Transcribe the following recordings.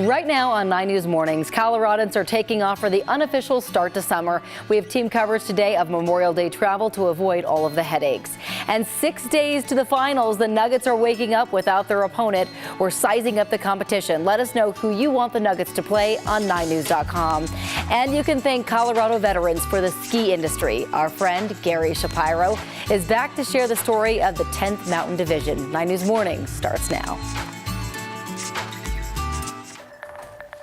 Right now on 9 News Mornings, Coloradans are taking off for the unofficial start to summer. We have team coverage today of Memorial Day travel to avoid all of the headaches. And 6 days to the finals, the Nuggets are waking up without their opponent. We're sizing up the competition. Let us know who you want the Nuggets to play on 9news.com. And you can thank Colorado veterans for the ski industry. Our friend Gary Shapiro is back to share the story of the 10th Mountain Division. 9 News Mornings starts now.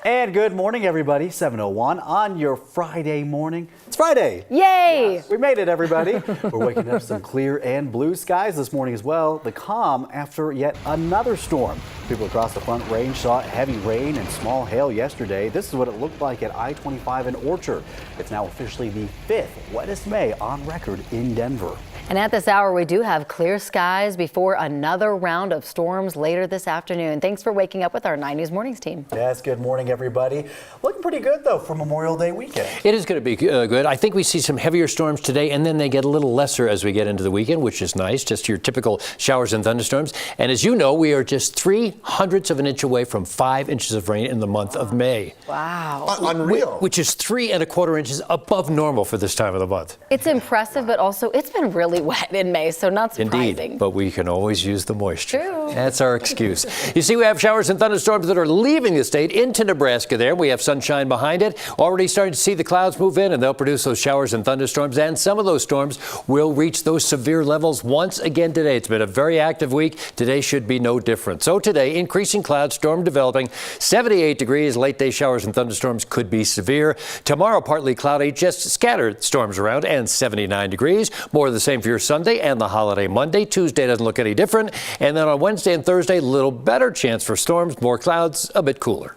And good morning, everybody. 7:01 on your Friday morning. It's Friday. Yay! Yes, we made it, everybody. We're waking up some clear and blue skies this morning as well. The calm after yet another storm. People across the Front Range saw heavy rain and small hail yesterday. This is what it looked like at I-25 in Orchard. It's now officially the 5th wettest May on record in Denver. And at this hour, we do have clear skies before another round of storms later this afternoon. Thanks for waking up with our 9 News Mornings team. Yes, good morning, everybody. Looking pretty good, though, for Memorial Day weekend. It is going to be good. I think we see some heavier storms today, and then they get a little lesser as we get into the weekend, which is nice. Just your typical showers and thunderstorms. And as you know, we are just 0.03 of an inch away from 5 inches of rain in the month of May. Wow. Unreal. Which is 3¼ inches above normal for this time of the month. It's impressive, but also it's been really wet in May, so not surprising. Indeed, but we can always use the moisture. True. That's our excuse. You see, we have showers and thunderstorms that are leaving the state into Nebraska there. We have sunshine behind it. Already starting to see the clouds move in, and they'll produce those showers and thunderstorms, and some of those storms will reach those severe levels once again today. It's been a very active week. Today should be no different. So today, increasing clouds, storm developing, 78 degrees. Late day showers and thunderstorms could be severe. Tomorrow, partly cloudy, just scattered storms around, and 79 degrees. More of the same for your Sunday and the holiday Monday. Tuesday doesn't look any different. And then on Wednesday and Thursday, a little better chance for storms, more clouds, a bit cooler.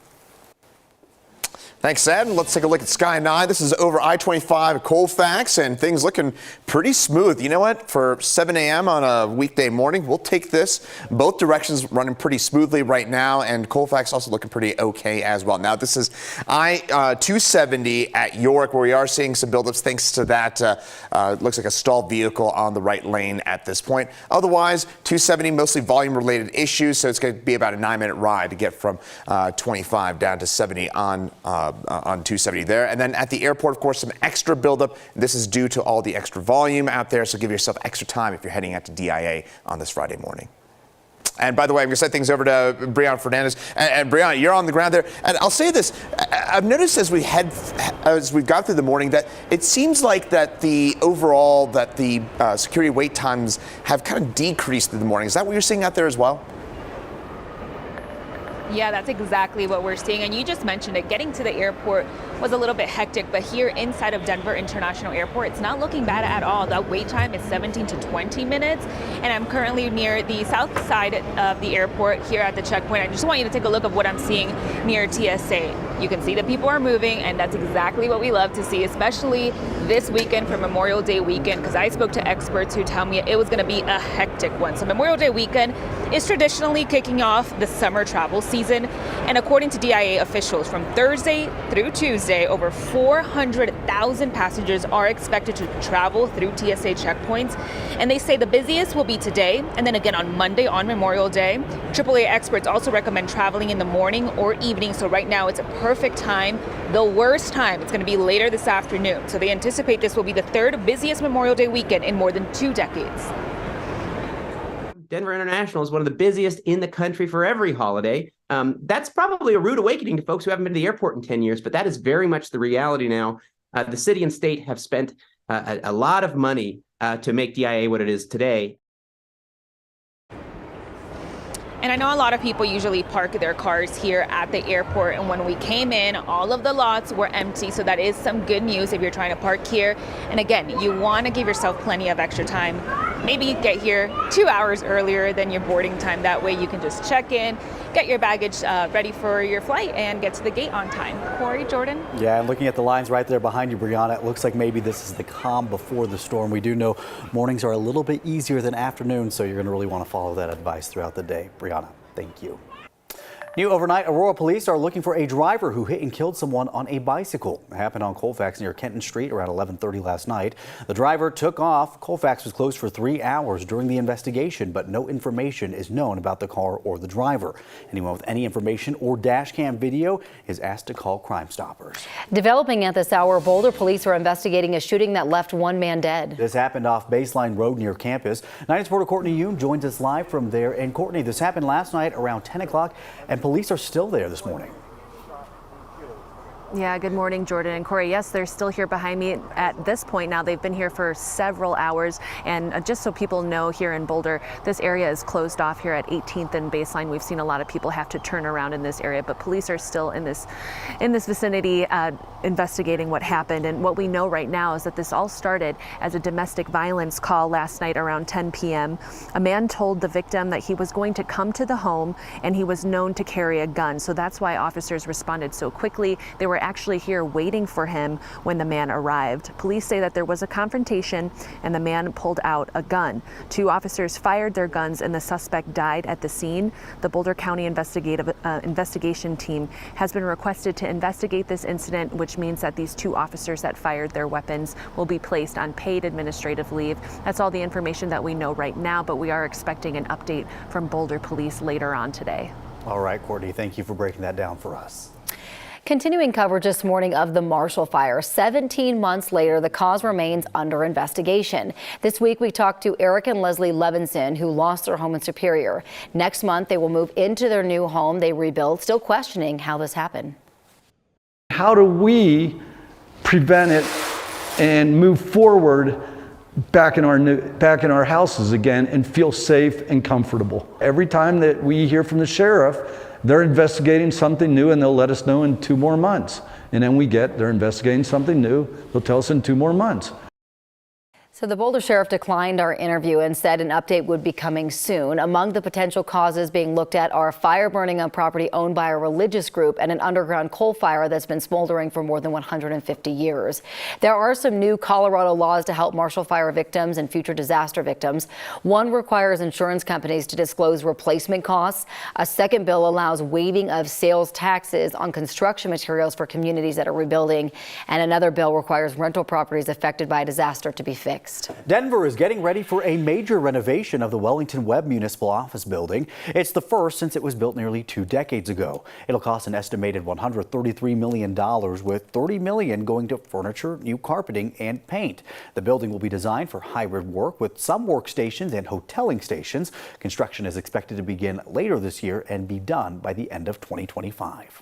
Thanks, Ed. Let's take a look at Sky 9. This is over I-25 at Colfax, and things looking pretty smooth. You know what? For 7 a.m. on a weekday morning, we'll take this. Both directions running pretty smoothly right now, and Colfax also looking pretty okay as well. Now, this is I-270 at York, where we are seeing some buildups thanks to that. Looks like a stalled vehicle on the right lane at this point. Otherwise, 270, mostly volume-related issues, so it's going to be about a 9-minute ride to get from 25 down to 70 on 270 there. And then at the airport, of course, some extra buildup. This is due to all the extra volume out there, so give yourself extra time if you're heading out to DIA on this Friday morning. And by the way, I'm going to send things over to Brianna Fernandez. And Brianna, you're on the ground there. And I'll say this, I've noticed as we've gone through the morning that it seems like that the security wait times have kind of decreased in the morning. Is that what you're seeing out there as well? Yeah, that's exactly what we're seeing. And you just mentioned it. Getting to the airport was a little bit hectic, but here inside of Denver International Airport, it's not looking bad at all. The wait time is 17 to 20 minutes. And I'm currently near the south side of the airport here at the checkpoint. I just want you to take a look of what I'm seeing near TSA. You can see that people are moving, and that's exactly what we love to see, especially this weekend for Memorial Day weekend, because I spoke to experts who tell me it was going to be a hectic one. So Memorial Day weekend is traditionally kicking off the summer travel season. And according to DIA officials, from Thursday through Tuesday, over 400,000 passengers are expected to travel through TSA checkpoints. And they say the busiest will be today, and then again on Monday on Memorial Day. AAA experts also recommend traveling in the morning or evening. So right now it's a perfect time. The worst time, it's going to be later this afternoon. So they anticipate this will be the third busiest Memorial Day weekend in more than 2 decades. Denver International is one of the busiest in the country for every holiday. That's probably a rude awakening to folks who haven't been to the airport in 10 years, but that is very much the reality now. The city and state have spent a lot of money to make DIA what it is today. And I know a lot of people usually park their cars here at the airport, and when we came in, all of the lots were empty, so that is some good news if you're trying to park here. And again, you want to give yourself plenty of extra time. Maybe get here 2 hours earlier than your boarding time. That way you can just check in, get your baggage ready for your flight, and get to the gate on time. Corey, Jordan? Yeah, and looking at the lines right there behind you, Brianna, it looks like maybe this is the calm before the storm. We do know mornings are a little bit easier than afternoons, so you're going to really want to follow that advice throughout the day. Brianna, thank you. New overnight, Aurora police are looking for a driver who hit and killed someone on a bicycle. It happened on Colfax near Kenton Street around 11:30 last night. The driver took off. Colfax was closed for 3 hours during the investigation, but no information is known about the car or the driver. Anyone with any information or dash cam video is asked to call Crime Stoppers. Developing at this hour, Boulder police are investigating a shooting that left one man dead. This happened off Baseline Road near campus. 9 News reporter Courtney Yoon joins us live from there. And Courtney, this happened last night around 10 o'clock, and police are still there this morning. Yeah, good morning, Jordan and Corey. Yes, they're still here behind me at this point now. They've been here for several hours. And just so people know, here in Boulder, this area is closed off here at 18th and Baseline. We've seen a lot of people have to turn around in this area, but police are still in this vicinity investigating what happened. And what we know right now is that this all started as a domestic violence call last night around 10 p.m. A man told the victim that he was going to come to the home and he was known to carry a gun. So that's why officers responded so quickly. They were actually here waiting for him when the man arrived. Police say that there was a confrontation and the man pulled out a gun. 2 officers fired their guns and the suspect died at the scene. The Boulder County investigation team has been requested to investigate this incident, which means that these 2 officers that fired their weapons will be placed on paid administrative leave. That's all the information that we know right now, but we are expecting an update from Boulder Police later on today. All right, Courtney, thank you for breaking that down for us. Continuing coverage this morning of the Marshall Fire. 17 months later, the cause remains under investigation. This week, we talked to Eric and Leslie Levinson, who lost their home in Superior. Next month, they will move into their new home they rebuilt, still questioning how this happened. How do we prevent it and move forward back in our houses again and feel safe and comfortable? Every time that we hear from the sheriff, they're investigating something new and they'll let us know in 2 more months. And then they're investigating something new, they'll tell us in 2 more months. So the Boulder Sheriff declined our interview and said an update would be coming soon. Among the potential causes being looked at are a fire burning on property owned by a religious group and an underground coal fire that's been smoldering for more than 150 years. There are some new Colorado laws to help Marshall Fire victims and future disaster victims. One requires insurance companies to disclose replacement costs. A second bill allows waiving of sales taxes on construction materials for communities that are rebuilding. And another bill requires rental properties affected by a disaster to be fixed. Denver is getting ready for a major renovation of the Wellington Webb Municipal Office Building. It's the first since it was built nearly 2 decades ago. It'll cost an estimated $133 million, with $30 million going to furniture, new carpeting, and paint. The building will be designed for hybrid work with some workstations and hoteling stations. Construction is expected to begin later this year and be done by the end of 2025.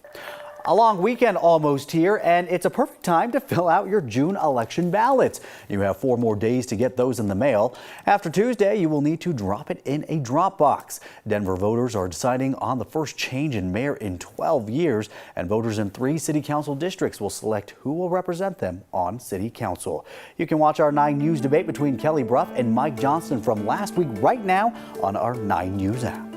A long weekend almost here, and it's a perfect time to fill out your June election ballots. You have 4 more days to get those in the mail. After Tuesday, you will need to drop it in a drop box. Denver voters are deciding on the first change in mayor in 12 years, and voters in 3 city council districts will select who will represent them on city council. You can watch our 9 News debate between Kelly Brough and Mike Johnston from last week right now on our 9 News app.